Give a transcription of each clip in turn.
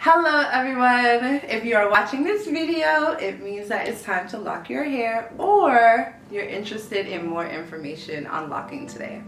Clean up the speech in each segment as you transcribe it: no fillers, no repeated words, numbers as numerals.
Hello everyone! If you are watching this video, it means that it's time to lock your hair or you're interested in more information on locking today.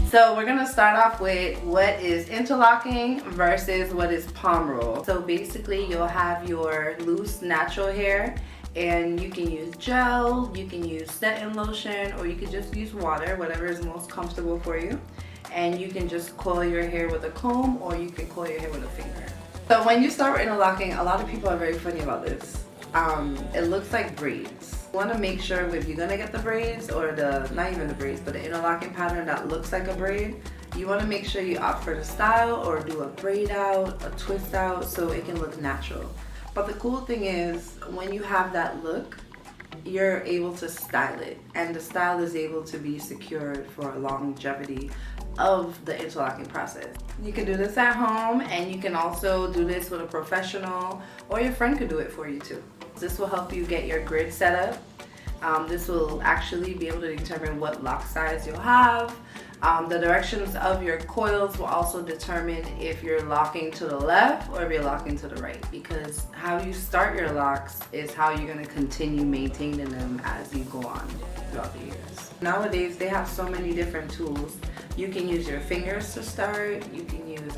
So we're gonna start off with what is interlocking versus what is palm roll. So basically you'll have your loose natural hair and you can use gel, you can use setting lotion, or you can just use water, whatever is most comfortable for you. And you can just coil your hair with a comb or you can coil your hair with a finger. So when you start interlocking, a lot of people are very funny about this. It looks like braids. You want to make sure if you're gonna get the braids or not even the braids, but the interlocking pattern that looks like a braid, you want to make sure you opt for the style or do a braid out, a twist out, so it can look natural. But the cool thing is when you have that look, you're able to style it, and the style is able to be secured for longevity of the interlocking process. You can do this at home, and you can also do this with a professional, or your friend could do it for you too. This will help you get your grid set up. This will actually be able to determine what lock size you'll have. The directions of your coils will also determine if you're locking to the left or if you're locking to the right, because how you start your locks is how you're going to continue maintaining them as you go on throughout the years. Nowadays they have so many different tools. You can use your fingers to start.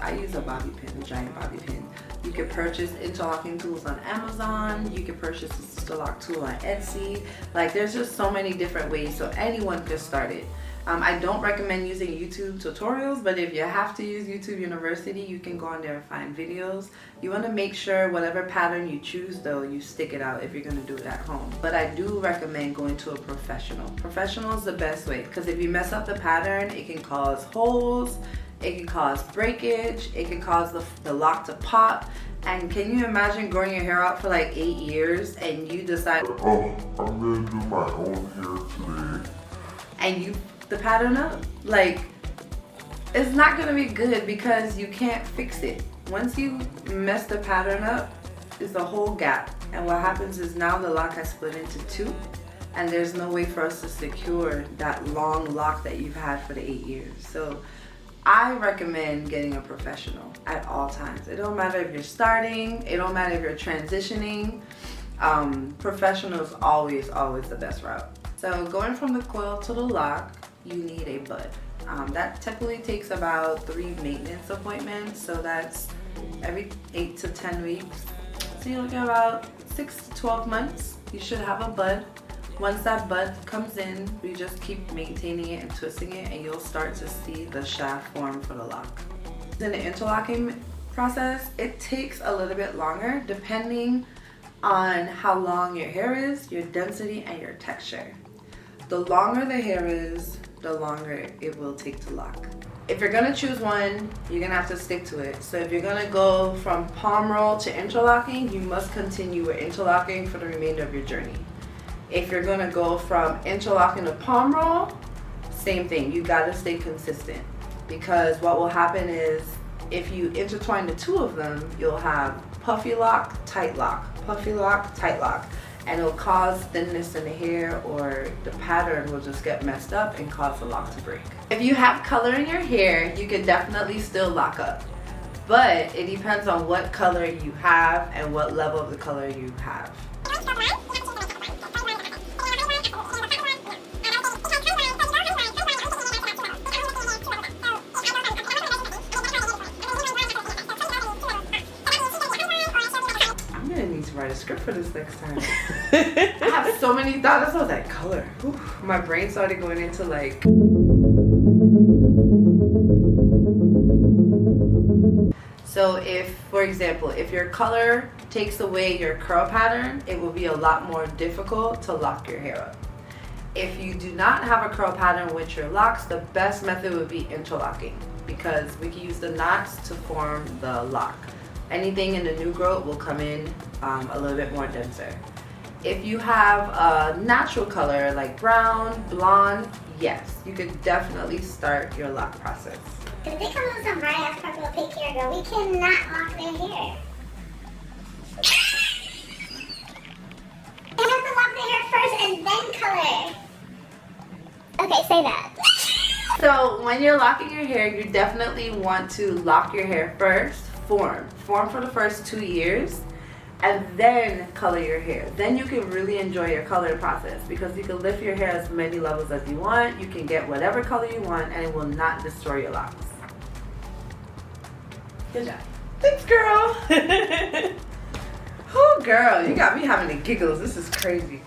I use a bobby pin, a giant bobby pin. You can purchase interlocking tools on Amazon. You can purchase a sister lock tool on Etsy. Like, there's just so many different ways, so anyone could start it. I don't recommend using YouTube tutorials, but if you have to use YouTube University, you can go on there and find videos. You want to make sure whatever pattern you choose, though, you stick it out if you're going to do it at home. But I do recommend going to a professional. Professional is the best way, because if you mess up the pattern, it can cause holes, it can cause breakage, it can cause the lock to pop. And can you imagine growing your hair out for like 8 years and you decide, oh, I'm going to do my own hair today, and you the pattern up? Like, it's not gonna be good because you can't fix it. Once you mess the pattern up, it's a whole gap, and what happens is now the lock has split into two, and there's no way for us to secure that long lock that you've had for the 8 years. So I recommend getting a professional at all times. It don't matter if you're starting, it don't matter if you're transitioning. Professional is always the best route. So going from the coil to the lock, you need a bud. That typically takes about 3 maintenance appointments, so that's every 8 to 10 weeks. So you're looking at about 6 to 12 months, you should have a bud. Once that bud comes in, we just keep maintaining it and twisting it, and you'll start to see the shaft form for the lock. In the interlocking process, it takes a little bit longer depending on how long your hair is, your density, and your texture. The longer the hair is, the longer it will take to lock. If you're gonna choose one, you're gonna have to stick to it. So if you're gonna go from palm roll to interlocking, you must continue with interlocking for the remainder of your journey. If you're gonna go from interlocking to palm roll, same thing, you gotta stay consistent, because what will happen is if you intertwine the two of them, you'll have puffy lock, tight lock, puffy lock, tight lock. And it'll cause thinness in the hair, or the pattern will just get messed up and cause the lock to break. If you have color in your hair, you can definitely still lock up, but it depends on what color you have and what level of the color you have. Write a script for this next time. I have so many thoughts. I was like, color. Whew. My brain started going into like. So if, for example, if your color takes away your curl pattern, it will be a lot more difficult to lock your hair up. If you do not have a curl pattern with your locks, the best method would be interlocking, because we can use the knots to form the lock. Anything in the new growth will come in a little bit more denser. If you have a natural color like brown, blonde, yes, you could definitely start your lock process. If they come with some high ass purple pink hair, girl, we cannot lock their hair. You have to lock their hair first and then color. Okay, say that. So when you're locking your hair, you definitely want to lock your hair first, form for the first 2 years, and then color your hair. Then you can really enjoy your coloring process because you can lift your hair as many levels as you want. You can get whatever color you want and it will not destroy your locks. Good job. Thanks, girl. Oh, girl, you got me having the giggles. This is crazy.